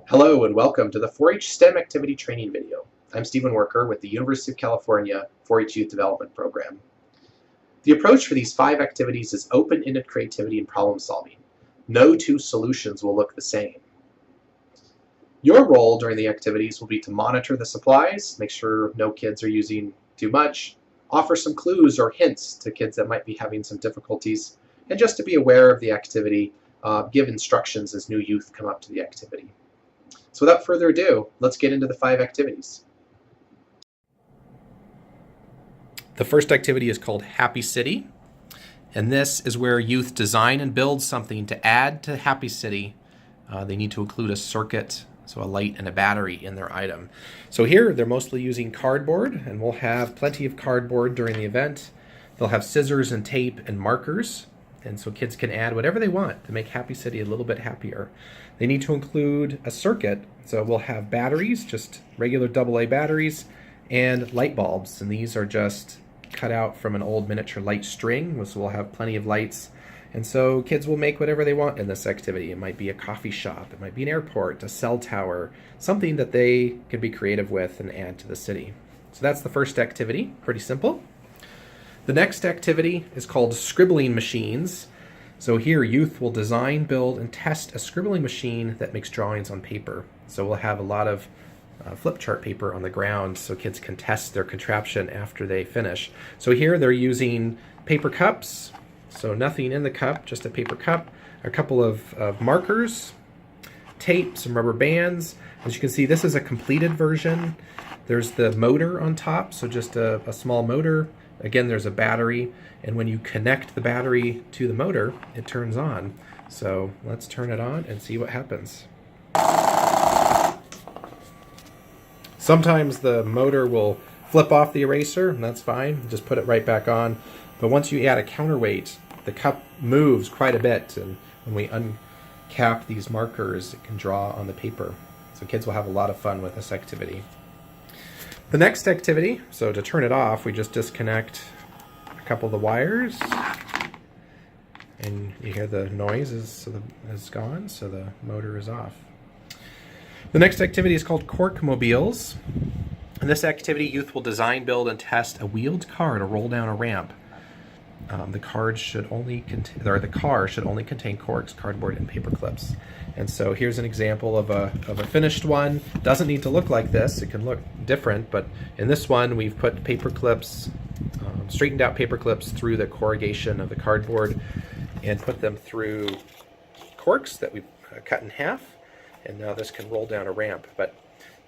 Hello and welcome to the 4-H STEM activity training video. I'm Stephen Worker with the University of California 4-H Youth Development Program. The approach for these 5 activities is open-ended creativity and problem solving. No 2 solutions will look the same. Your role during the activities will be to monitor the supplies, make sure no kids are using too much, offer some clues or hints to kids that might be having some difficulties, and just to be aware of the activity, give instructions as new youth come up to the activity. So without further ado, let's get into the 5 activities. The first activity is called Happy City, and this is where youth design and build something to add to Happy City. They need to include a circuit, so a light and a battery in their item. So here they're mostly using cardboard, and we'll have plenty of cardboard during the event. They'll have scissors and tape and markers, and so kids can add whatever they want to make Happy City a little bit happier. They need to include a circuit, so we'll have batteries, just regular AA batteries, and light bulbs, and these are just cut out from an old miniature light string, so we'll have plenty of lights. And so kids will make whatever they want in this activity. It might be a coffee shop, it might be an airport, a cell tower, something that they can be creative with and add to the city. So that's the first activity, pretty simple. The next activity is called Scribbling Machines. So here youth will design, build, and test a scribbling machine that makes drawings on paper. So we'll have a lot of flip chart paper on the ground so kids can test their contraption after they finish. So here they're using paper cups, so nothing in the cup, just a paper cup, a couple of markers, tape, some rubber bands. As you can see, this is a completed version. There's the motor on top, so just a small motor. Again, there's a battery, and when you connect the battery to the motor, it turns on. So let's turn it on and see what happens. Sometimes the motor will flip off the eraser, and that's fine. Just put it right back on. But once you add a counterweight, the cup moves quite a bit, and when we uncap these markers, it can draw on the paper. So kids will have a lot of fun with this activity. The next activity, so to turn it off, we just disconnect a couple of the wires, and you hear the noise is gone, so the motor is off. The next activity is called Cork Mobiles. In this activity, youth will design, build, and test a wheeled car to roll down a ramp. The car should only contain corks, cardboard, and paper clips. And so here's an example of a finished one. Doesn't need to look like this. It can look different, but in this one we've put paper clips, straightened out paper clips through the corrugation of the cardboard and put them through corks that we've cut in half. And now this can roll down a ramp. But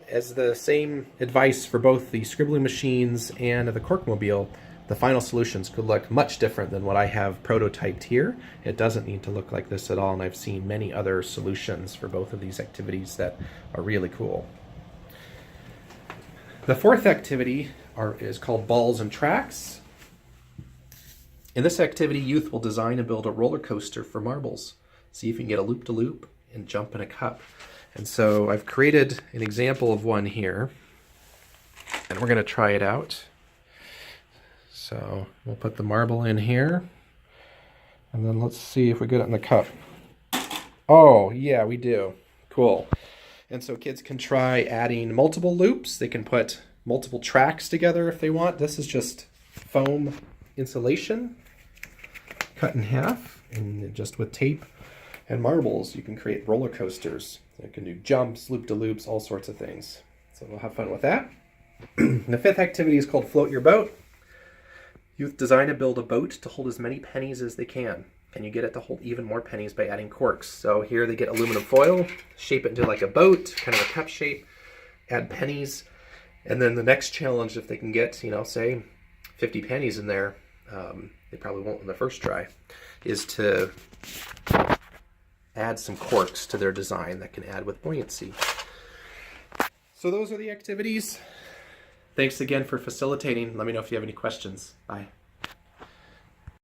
as the same advice for both the scribbling machines and the Cork Mobile, the final solutions could look much different than what I have prototyped here. It doesn't need to look like this at all, and I've seen many other solutions for both of these activities that are really cool. The fourth activity is called Balls and Tracks. In this activity, youth will design and build a roller coaster for marbles. See if you can get a loop-to-loop and jump in a cup. And so I've created an example of one here, and we're going to try it out. So we'll put the marble in here, and then let's see if we get it in the cup. Oh, yeah, we do. Cool. And so kids can try adding multiple loops. They can put multiple tracks together if they want. This is just foam insulation cut in half, and just with tape and marbles, you can create roller coasters. You can do jumps, loop-de-loops, all sorts of things. So we'll have fun with that. The fifth activity is called Float Your Boat. Youth design and build a boat to hold as many pennies as they can. And you get it to hold even more pennies by adding corks. So here they get aluminum foil, shape it into like a boat, kind of a cup shape, add pennies. And then the next challenge, if they can get, say 50 pennies in there, they probably won't in the first try, is to add some corks to their design that can add with buoyancy. So those are the activities. Thanks again for facilitating. Let me know if you have any questions. Bye.